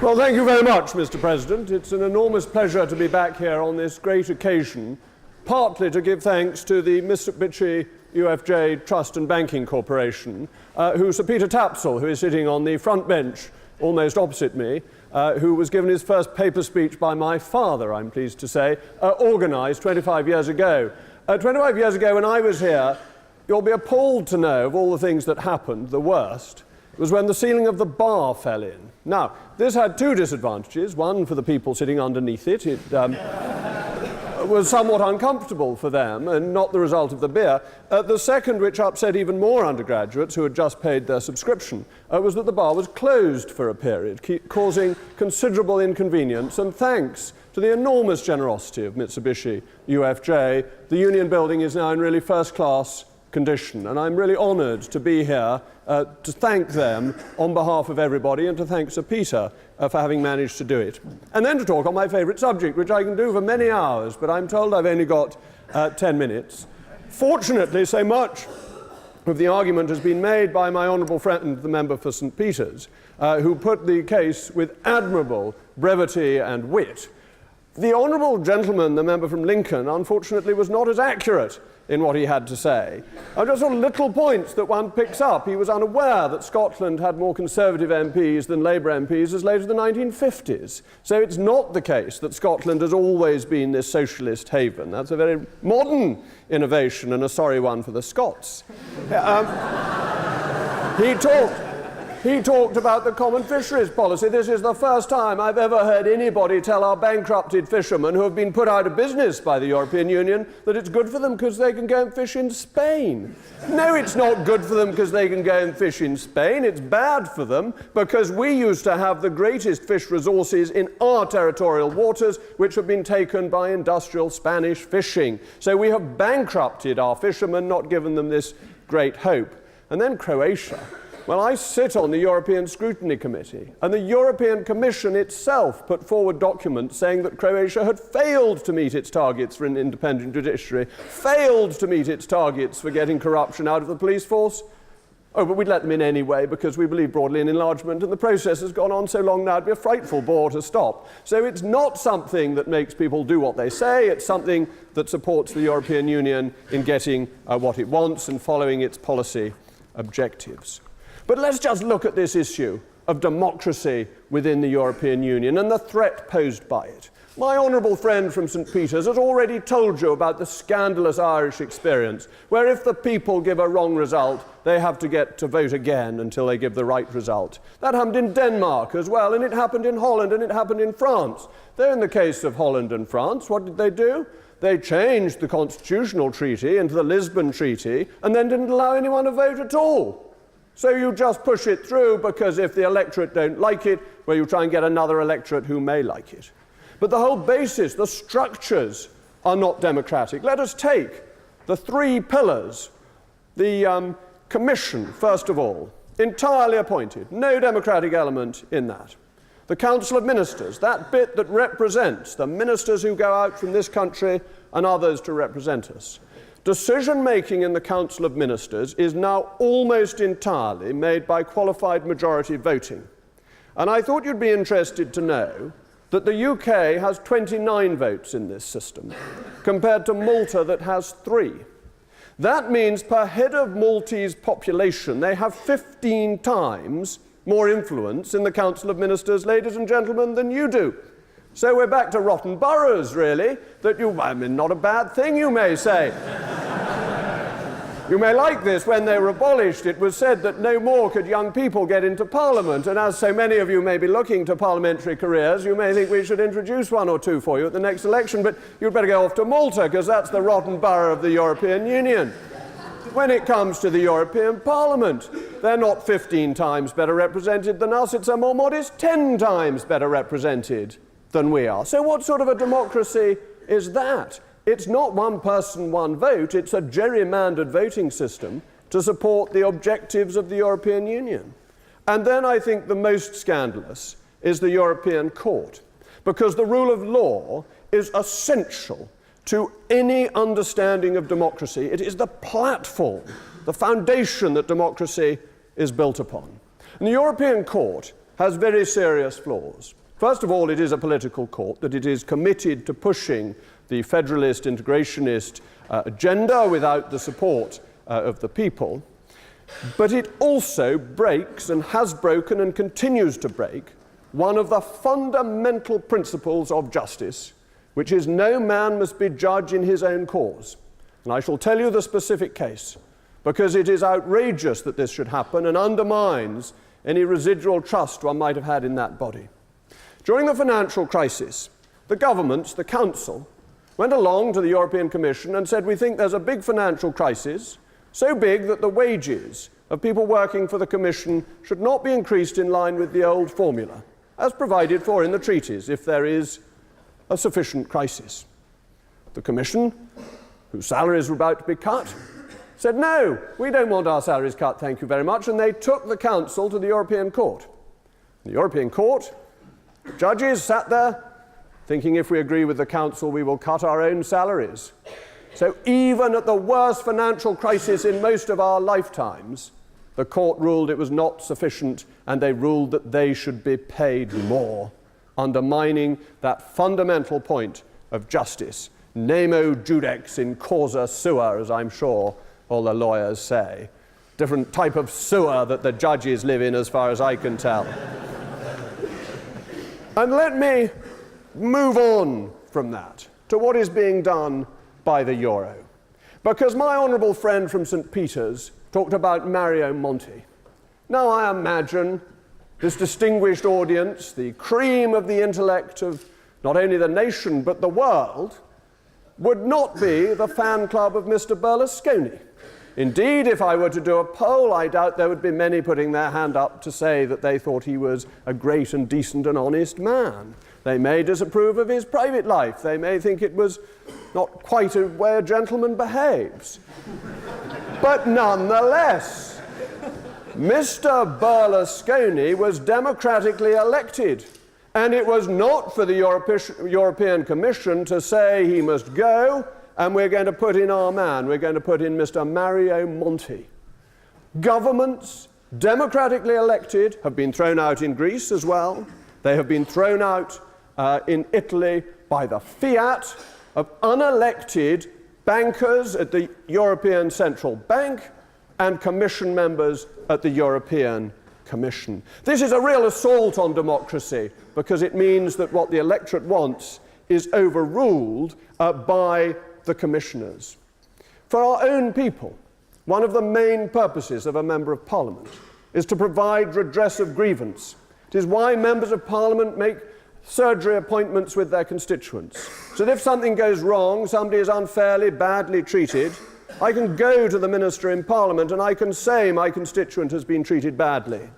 Well, thank you very much, Mr. President. It's an enormous pleasure to be back here on this great occasion, partly to give thanks to the Mitsubishi UFJ Trust and Banking Corporation, who Sir Peter Tapsell, who is sitting on the front bench almost opposite me, who was given his first paper speech by my father, I'm pleased to say, organised 25 years ago. 25 years ago when I was here, you'll be appalled to know of all the things that happened, the worst, was when the ceiling of the bar fell in. Now, this had two disadvantages. One, for the people sitting underneath it. It was somewhat uncomfortable for them and not the result of the beer. The second, which upset even more undergraduates who had just paid their subscription, was that the bar was closed for a period, causing considerable inconvenience. And thanks to the enormous generosity of Mitsubishi UFJ, the Union Building is now in really first-class condition, and I'm really honoured to be here to thank them on behalf of everybody and to thank Sir Peter for having managed to do it. And then to talk on my favourite subject, which I can do for many hours, but I'm told I've only got 10 minutes. Fortunately, so much of the argument has been made by my honourable friend, the member for St Peters, who put the case with admirable brevity and wit. The honourable gentleman, the member from Lincoln, unfortunately was not as accurate in what he had to say. Just sort of little points that one picks up. He was unaware that Scotland had more Conservative MPs than Labour MPs as late as the 1950s. So it's not the case that Scotland has always been this socialist haven. That's a very modern innovation and a sorry one for the Scots. He talked about the common fisheries policy. This is the first time I've ever heard anybody tell our bankrupted fishermen who have been put out of business by the European Union that it's good for them because they can go and fish in Spain. No, it's not good for them because they can go and fish in Spain. It's bad for them because we used to have the greatest fish resources in our territorial waters, which have been taken by industrial Spanish fishing. So we have bankrupted our fishermen, not given them this great hope. And then Croatia. Well, I sit on the European Scrutiny Committee, and the European Commission itself put forward documents saying that Croatia had failed to meet its targets for an independent judiciary, failed to meet its targets for getting corruption out of the police force. Oh, but we'd let them in anyway because we believe broadly in enlargement, and the process has gone on so long now it'd be a frightful bore to stop. So it's not something that makes people do what they say, it's something that supports the European Union in getting what it wants and following its policy objectives. But let's just look at this issue of democracy within the European Union and the threat posed by it. My honourable friend from St Peters has already told you about the scandalous Irish experience, where if the people give a wrong result, they have to get to vote again until they give the right result. That happened in Denmark as well, and it happened in Holland, and it happened in France. Though in the case of Holland and France, what did they do? They changed the constitutional treaty into the Lisbon Treaty and then didn't allow anyone to vote at all. So you just push it through because if the electorate don't like it, well, you try and get another electorate who may like it. But the whole basis, the structures are not democratic. Let us take the three pillars. The Commission, first of all, entirely appointed, no democratic element in that. The Council of Ministers, that bit that represents the ministers who go out from this country and others to represent us. Decision-making in the Council of Ministers is now almost entirely made by qualified majority voting. And I thought you'd be interested to know that the UK has 29 votes in this system, compared to Malta that has 3. That means per head of Maltese population, they have 15 times more influence in the Council of Ministers, ladies and gentlemen, than you do. So we're back to rotten boroughs, really, not a bad thing, you may say. You may like this. When they were abolished, it was said that no more could young people get into Parliament, and as so many of you may be looking to parliamentary careers, you may think we should introduce one or two for you at the next election, but you'd better go off to Malta, because that's the rotten borough of the European Union. When it comes to the European Parliament, they're not 15 times better represented than us, it's a more modest 10 times better represented than we are. So what sort of a democracy is that? It's not one person, one vote, it's a gerrymandered voting system to support the objectives of the European Union. And then I think the most scandalous is the European Court, because the rule of law is essential to any understanding of democracy. It is the platform, the foundation that democracy is built upon. And the European Court has very serious flaws. First of all, it is a political court, that it is committed to pushing the federalist, integrationist agenda without the support of the people. But it also breaks and has broken and continues to break one of the fundamental principles of justice, which is no man must be judge in his own cause. And I shall tell you the specific case, because it is outrageous that this should happen and undermines any residual trust one might have had in that body. During the financial crisis, the governments, the Council, went along to the European Commission and said, we think there's a big financial crisis, so big that the wages of people working for the Commission should not be increased in line with the old formula, as provided for in the treaties, if there is a sufficient crisis. The Commission, whose salaries were about to be cut, said, no, we don't want our salaries cut, thank you very much, and they took the Council to the European Court. The European Court, the judges sat there, thinking if we agree with the Council, we will cut our own salaries. So even at the worst financial crisis in most of our lifetimes, the court ruled it was not sufficient, and they ruled that they should be paid more, undermining that fundamental point of justice. Nemo judex in causa sua, as I'm sure all the lawyers say. Different type of sewer that the judges live in, as far as I can tell. And let me move on from that to what is being done by the euro. Because my honourable friend from St. Peter's talked about Mario Monti. Now I imagine this distinguished audience, the cream of the intellect of not only the nation but the world, would not be the fan club of Mr. Berlusconi. Indeed, if I were to do a poll, I doubt there would be many putting their hand up to say that they thought he was a great and decent and honest man. They may disapprove of his private life. They may think it was not quite a way a gentleman behaves. But nonetheless, Mr. Berlusconi was democratically elected, and it was not for the European Commission to say he must go and we're going to put in our man, we're going to put in Mr. Mario Monti. Governments, democratically elected, have been thrown out in Greece as well. They have been thrown out in Italy by the fiat of unelected bankers at the European Central Bank and Commission members at the European Commission. This is a real assault on democracy, because it means that what the electorate wants is overruled by the commissioners. For our own people, one of the main purposes of a Member of Parliament is to provide redress of grievance. It is why members of Parliament make surgery appointments with their constituents. So that if something goes wrong, somebody is unfairly, badly treated, I can go to the minister in Parliament and I can say my constituent has been treated badly.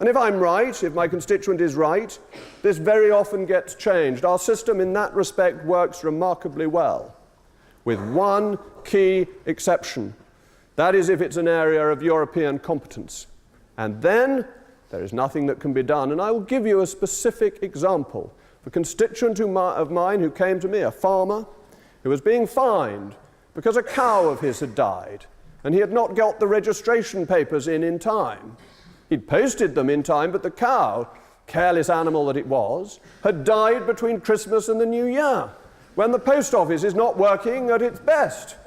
And if I'm right, if my constituent is right, this very often gets changed. Our system in that respect works remarkably well, with one key exception. That is if it's an area of European competence. And then there is nothing that can be done. And I will give you a specific example. A constituent of mine who came to me, a farmer, who was being fined because a cow of his had died, and he had not got the registration papers in time. He'd posted them in time, but the cow, careless animal that it was, had died between Christmas and the New Year, when the post office is not working at its best.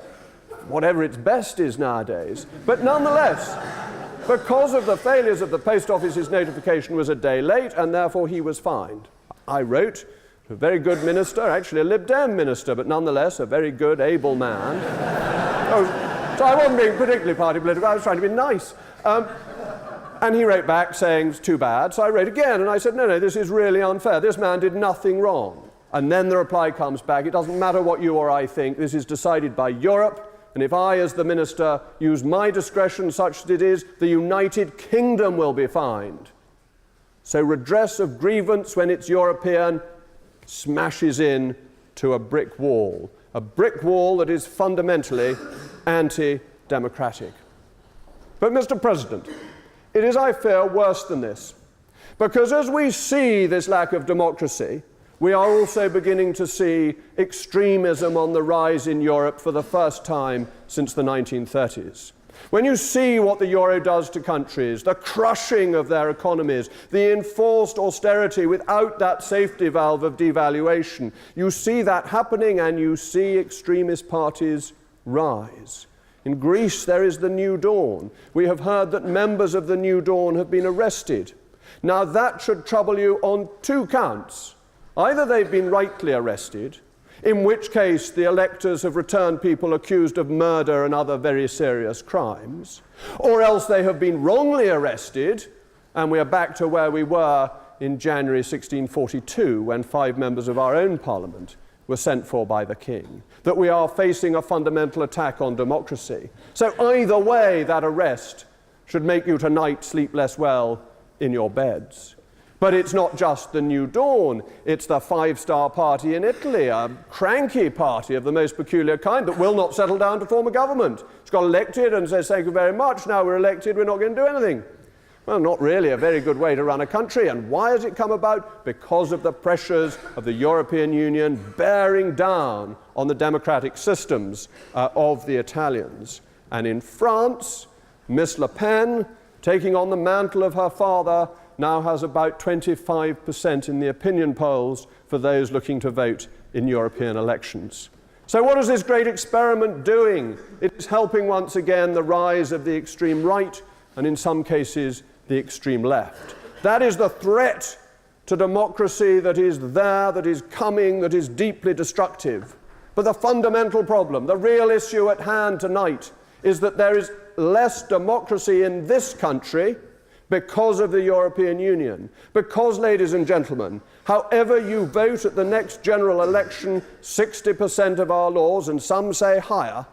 Whatever its best is nowadays. But nonetheless, because of the failures of the post office's notification was a day late, and therefore he was fined. I wrote to a very good minister, actually a Lib Dem minister, but nonetheless a very good, able man. So I wasn't being particularly party political, I was trying to be nice. And he wrote back saying it's too bad. So I wrote again, and I said, no, this is really unfair. This man did nothing wrong. And then the reply comes back, it doesn't matter what you or I think, this is decided by Europe, and if I, as the minister, use my discretion such that it is, the United Kingdom will be fined. So redress of grievance when it's European smashes in to a brick wall that is fundamentally anti-democratic. But, Mr. President, it is, I fear, worse than this. Because as we see this lack of democracy, we are also beginning to see extremism on the rise in Europe for the first time since the 1930s. When you see what the euro does to countries, the crushing of their economies, the enforced austerity without that safety valve of devaluation, you see that happening and you see extremist parties rise. In Greece, there is the New Dawn. We have heard that members of the New Dawn have been arrested. Now, that should trouble you on two counts. Either they've been rightly arrested, in which case the electors have returned people accused of murder and other very serious crimes, or else they have been wrongly arrested, and we are back to where we were in January 1642, when 5 members of our own parliament were sent for by the king, that we are facing a fundamental attack on democracy. So either way, that arrest should make you tonight sleep less well in your beds. But it's not just the New Dawn, it's the Five-Star Party in Italy, a cranky party of the most peculiar kind that will not settle down to form a government. It's got elected and says, thank you very much, now we're elected, we're not going to do anything. Well, not really a very good way to run a country. And why has it come about? Because of the pressures of the European Union bearing down on the democratic systems of the Italians. And in France, Miss Le Pen, taking on the mantle of her father, now has about 25% in the opinion polls for those looking to vote in European elections. So what is this great experiment doing? It is helping once again the rise of the extreme right and in some cases the extreme left. That is the threat to democracy that is there, that is coming, that is deeply destructive. But the fundamental problem, the real issue at hand tonight, is that there is less democracy in this country because of the European Union. Because, ladies and gentlemen, however you vote at the next general election, 60% of our laws, and some say higher,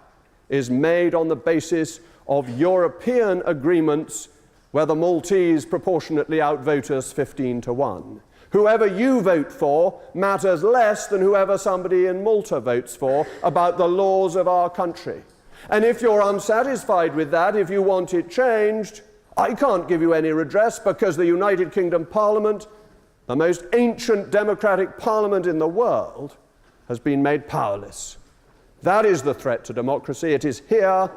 is made on the basis of European agreements where the Maltese proportionately outvote us 15-1. Whoever you vote for matters less than whoever somebody in Malta votes for about the laws of our country. And if you're unsatisfied with that, if you want it changed, I can't give you any redress because the United Kingdom Parliament, the most ancient democratic parliament in the world, has been made powerless. That is the threat to democracy. It is here,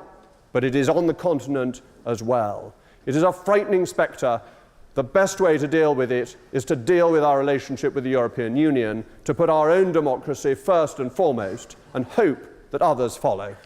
but it is on the continent as well. It is a frightening spectre. The best way to deal with it is to deal with our relationship with the European Union, to put our own democracy first and foremost, and hope that others follow.